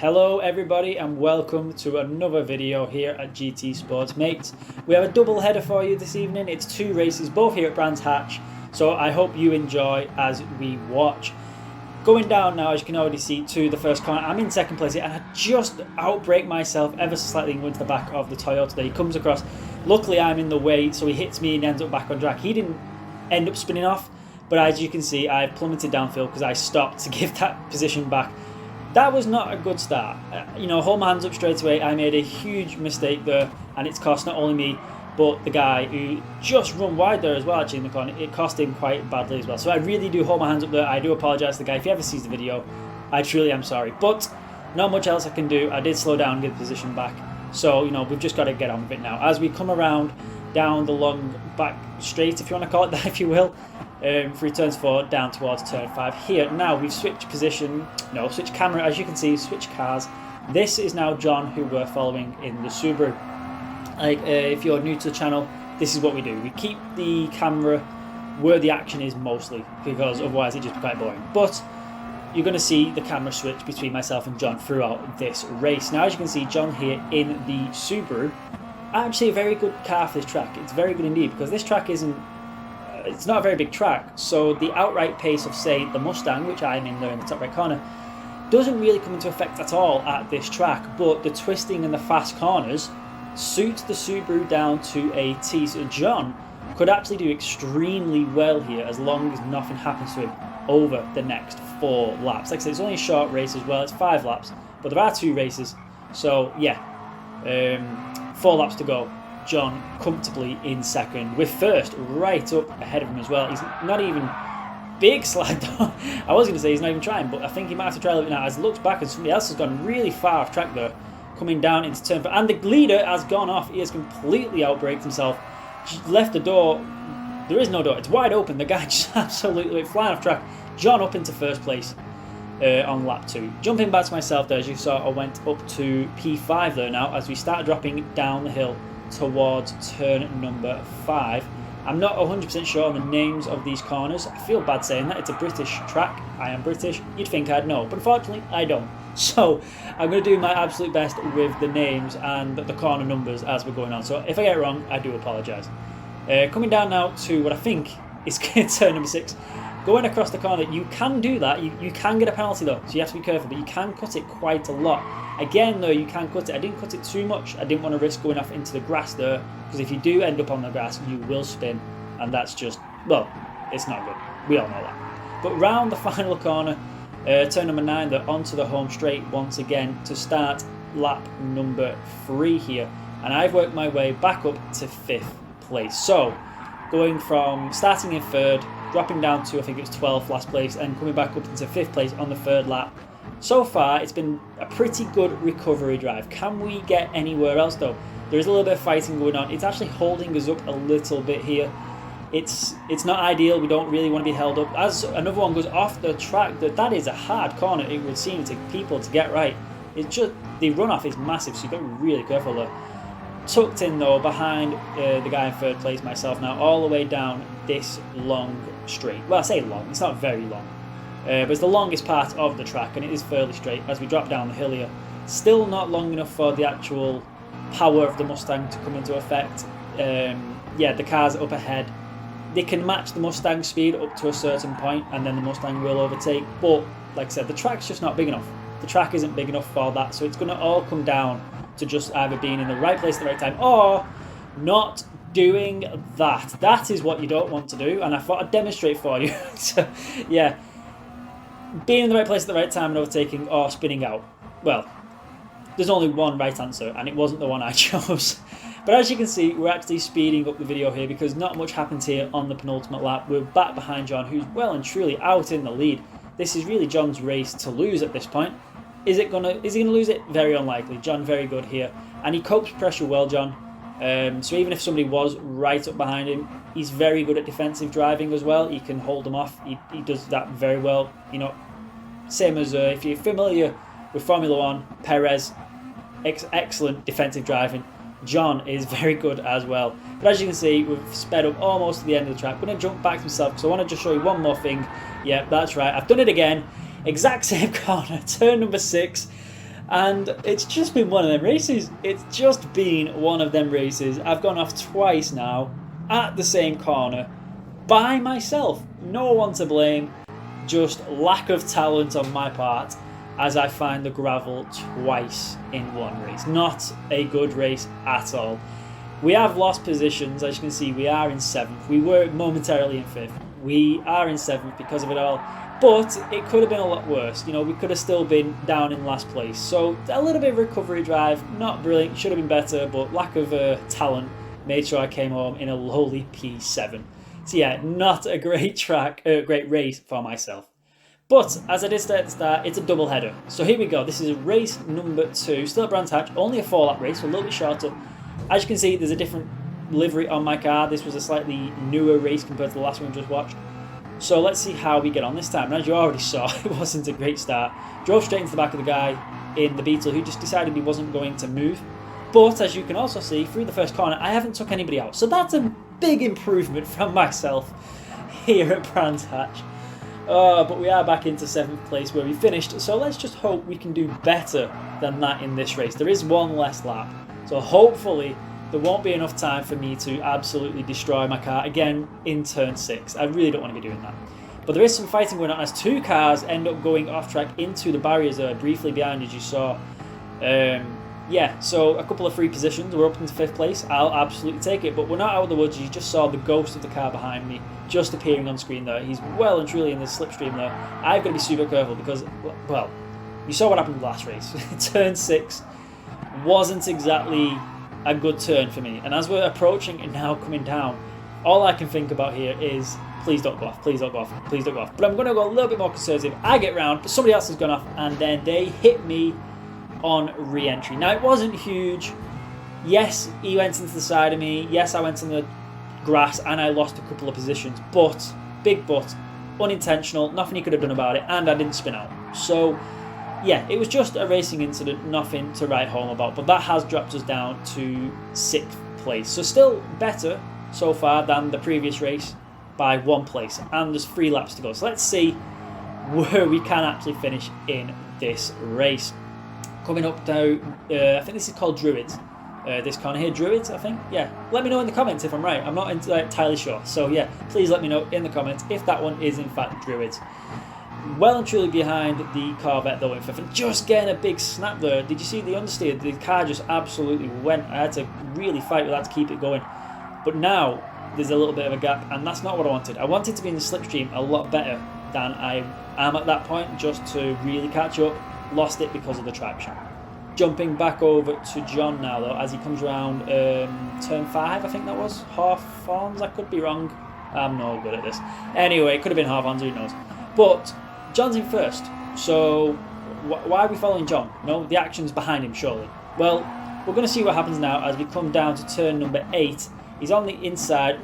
Hello everybody and welcome to another video here at GT Sports Mates. We have a double header for you this evening. It's two races, both here at Brands Hatch, so I hope you enjoy as we watch. Going down now, as you can already see, to the first corner. I'm in second place here and I just outbrake myself ever so slightly and go into the back of the Toyota there. He comes across, luckily I'm in the way, so he hits me and ends up back on track. He didn't end up spinning off, but as you can see, I plummeted downfield because I stopped to give that position back. That was not a good start. Hold my hands up straight away. I made a huge mistake there, and it's cost not only me, but the guy who just run wide there as well, actually, in the corner. It cost him quite badly as well. So I really do hold my hands up there. I do apologise to the guy. If he ever sees the video, I truly am sorry. But not much else I can do. I did slow down and get the position back. So, we've just got to get on with it now. As we come around down the long back straight, if you want to call it that, if you will, for turns 4 down towards turn 5 here. Now we've switched switched camera, as you can see, switched cars. This is now John, who we're following in the Subaru. If you're new to the channel, this is what we do. We keep the camera where the action is mostly, because otherwise it just be quite boring. But you're going to see the camera switch between myself and John throughout this race. Now, as you can see, John here in the Subaru, actually a very good car for this track. It's very good indeed, because this track it's not a very big track, so the outright pace of, say, the Mustang, which I'm in there in the top right corner, doesn't really come into effect at all at this track, but the twisting and the fast corners suit the Subaru down to a T. So John could actually do extremely well here as long as nothing happens to him over the next 4 laps. Like I said, it's only a short race as well, it's 5 laps, but there are 2 races, so yeah, 4 laps to go. John comfortably in second, with first right up ahead of him as well. He's not even big slide though. I was going to say he's not even trying, but I think he might have to try a little bit now as he looks back and somebody else has gone really far off track there, coming down into turn 4. And the leader has gone off. He has completely outbraked himself. Left the door. There is no door. It's wide open. The guy just absolutely went flying off track. John up into first place on lap 2. Jumping back to myself there, as you saw, I went up to P5 there now as we start dropping down the hill towards turn number 5. I'm not 100% sure on the names of these corners. I feel bad saying that. It's a British track. I am British. You'd think I'd know, but unfortunately I don't. So I'm going to do my absolute best with the names and the corner numbers as we're going on. So if I get it wrong, I do apologise. Coming down now to what I think is turn number 6. Going across the corner, you can do that. You can get a penalty though, so you have to be careful, but you can cut it quite a lot. Again though, you can cut it. I didn't cut it too much. I didn't want to risk going off into the grass there, because if you do end up on the grass, you will spin, and that's just, well, it's not good. We all know that. But round the final corner, turn number 9, they're onto the home straight once again to start lap number 3 here. And I've worked my way back up to 5th place. So, going from starting in 3rd, dropping down to, I think it was 12th last place, and coming back up into 5th place on the 3rd lap. So far, it's been a pretty good recovery drive. Can we get anywhere else though? There is a little bit of fighting going on. It's actually holding us up a little bit here. It's not ideal. We don't really want to be held up. As another one goes off the track, that is a hard corner, it would seem, to people to get right. It's just, the runoff is massive, so you've got to be really careful there. Tucked in though behind the guy in 3rd place, myself now, all the way down this long straight. Well, I say long, it's not very long, but it's the longest part of the track, and it is fairly straight as we drop down the hill here. Still not long enough for the actual power of the Mustang to come into effect. Yeah, the cars up ahead, they can match the Mustang speed up to a certain point, and then the Mustang will overtake, but like I said, the track's just not big enough. The track isn't big enough for that, so it's going to all come down to just either being in the right place at the right time or not doing that. That is what you don't want to do, and I thought I'd demonstrate for you. So yeah, being in the right place at the right time and overtaking or spinning out. Well, there's only one right answer, and it wasn't the one I chose. But as you can see, we're actually speeding up the video here because not much happens here on the penultimate lap. We're back behind John, who's well and truly out in the lead. This is really John's race to lose at this point. Is he gonna lose it? Very unlikely. John very good here, and he copes pressure well, John. So even if somebody was right up behind him, he's very good at defensive driving as well. He can hold them off. He does that very well. Same as if you're familiar with Formula One, Perez, excellent defensive driving. John is very good as well. But as you can see, we've sped up almost to the end of the track. I'm going to jump back to myself because I want to just show you one more thing. Yeah, that's right. I've done it again. Exact same corner, turn number 6. And it's just been one of them races. It's just been one of them races. I've gone off twice now at the same corner by myself. No one to blame, just lack of talent on my part as I find the gravel twice in one race. Not a good race at all. We have lost positions. As you can see, we are in 7th. We were momentarily in 5th. We are in 7th because of it all. But it could have been a lot worse. You know, we could have still been down in last place. So a little bit of recovery drive, not brilliant, should have been better, but lack of talent made sure I came home in a lowly P7. So yeah, not a great great race for myself. But as I did say at the start, it's a double header. So here we go. This is race number 2, still at Brands Hatch, only a 4-lap race, so a little bit shorter. As you can see, there's a different livery on my car. This was a slightly newer race compared to the last one we just watched. So let's see how we get on this time. And as you already saw, it wasn't a great start. Drove straight into the back of the guy in the Beetle who just decided he wasn't going to move. But as you can also see, through the first corner, I haven't took anybody out. So that's a big improvement from myself here at Brands Hatch. But we are back into 7th place where we finished. So let's just hope we can do better than that in this race. There is one less lap. So hopefully there won't be enough time for me to absolutely destroy my car again in turn 6. I really don't want to be doing that. But there is some fighting going on as 2 cars end up going off track into the barriers briefly behind, as you saw. Yeah, so a couple of free positions. We're up into 5th place. I'll absolutely take it. But we're not out of the woods. You just saw the ghost of the car behind me just appearing on screen there. He's well and truly in the slipstream there. I've got to be super careful because, well, you saw what happened in the last race. Turn 6 wasn't exactly a good turn for me, and as we're approaching and now coming down, all I can think about here is please don't go off, please don't go off, please don't go off. But I'm going to go a little bit more conservative. I get round, but somebody else has gone off, and then they hit me on re-entry. Now it wasn't huge. Yes, he went into the side of me. Yes, I went on the grass and I lost a couple of positions, but big but, unintentional, nothing he could have done about it, and I didn't spin out. So yeah, it was just a racing incident, nothing to write home about, but that has dropped us down to 6th place. So still better so far than the previous race by 1 place, and there's 3 laps to go. So let's see where we can actually finish in this race. Coming up now, I think this is called Druids. This corner here, Druids, I think. Yeah, let me know in the comments if I'm right. I'm not entirely sure. So yeah, please let me know in the comments if that one is in fact Druids. Well and truly behind the Corvette though in 5th, and just getting a big snap there. Did you see the understeer? The car just absolutely went. I had to really fight with that to keep it going. But now there's a little bit of a gap, and that's not what I wanted. I wanted to be in the slipstream a lot better than I am at that point, just to really catch up. Lost it because of the traction. Jumping back over to John now though, as he comes around turn 5, I think that was. Hawthorns, I could be wrong. I'm no good at this. Anyway, it could have been Hawthorns, who knows. But John's in first, so why are we following John? No, the action's behind him, surely. Well, we're going to see what happens now as we come down to turn number 8. He's on the inside.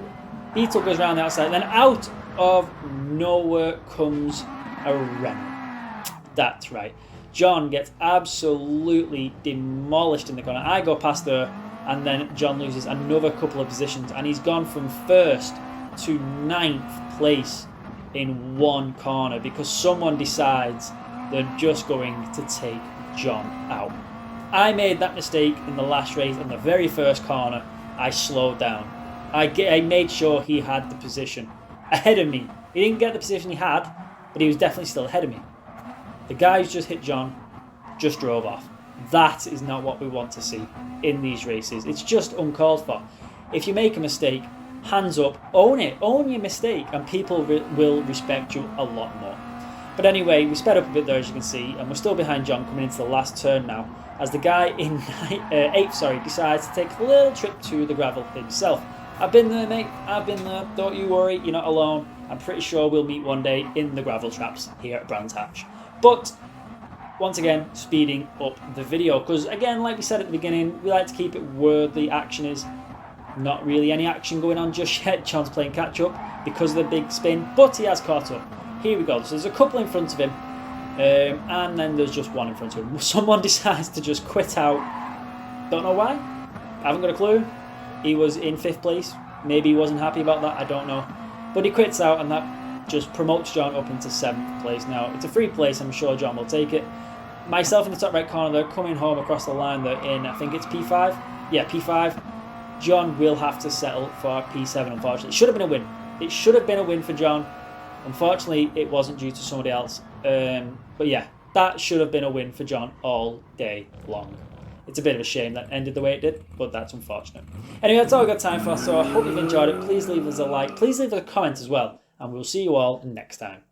Beetle goes around the outside. Then out of nowhere comes a Renault. That's right. John gets absolutely demolished in the corner. I go past there, and then John loses another couple of positions, and he's gone from 1st to 9th place in 1 corner because someone decides they're just going to take John out. I made that mistake in the last race. In the very first corner, I slowed down. I made sure he had the position ahead of me. He didn't get the position he had, but he was definitely still ahead of me. The guy who's just hit John just drove off. That is not what we want to see in these races. It's just uncalled for. If you make a mistake, hands up, own it, own your mistake, and people will respect you a lot more. But anyway, we sped up a bit there, as you can see, and we're still behind John coming into the last turn now, as the guy in 8th decides to take a little trip to the gravel himself. I've been there, mate, I've been there, don't you worry, you're not alone. I'm pretty sure we'll meet one day in the gravel traps here at Brands Hatch. But once again, speeding up the video, because again, like we said at the beginning, we like to keep it where the action is. Not really any action going on just yet. John's playing catch up because of the big spin, but he has caught up. Here we go. So there's a couple in front of him, and then there's just one in front of him. Someone decides to just quit out. Don't know why. I haven't got a clue. He was in 5th place. Maybe he wasn't happy about that. I don't know. But he quits out, and that just promotes John up into 7th place. Now, it's a free place. I'm sure John will take it. myself in the top right corner, they're coming home across the line. They're in, I think it's P5. Yeah, P5. John will have to settle for P7, unfortunately. It should have been a win. It should have been a win for John. Unfortunately, it wasn't due to somebody else. But yeah, that should have been a win for John all day long. It's a bit of a shame that ended the way it did, but that's unfortunate. Anyway, that's all I've got time for, so I hope you've enjoyed it. Please leave us a like. Please leave us a comment as well, and we'll see you all next time.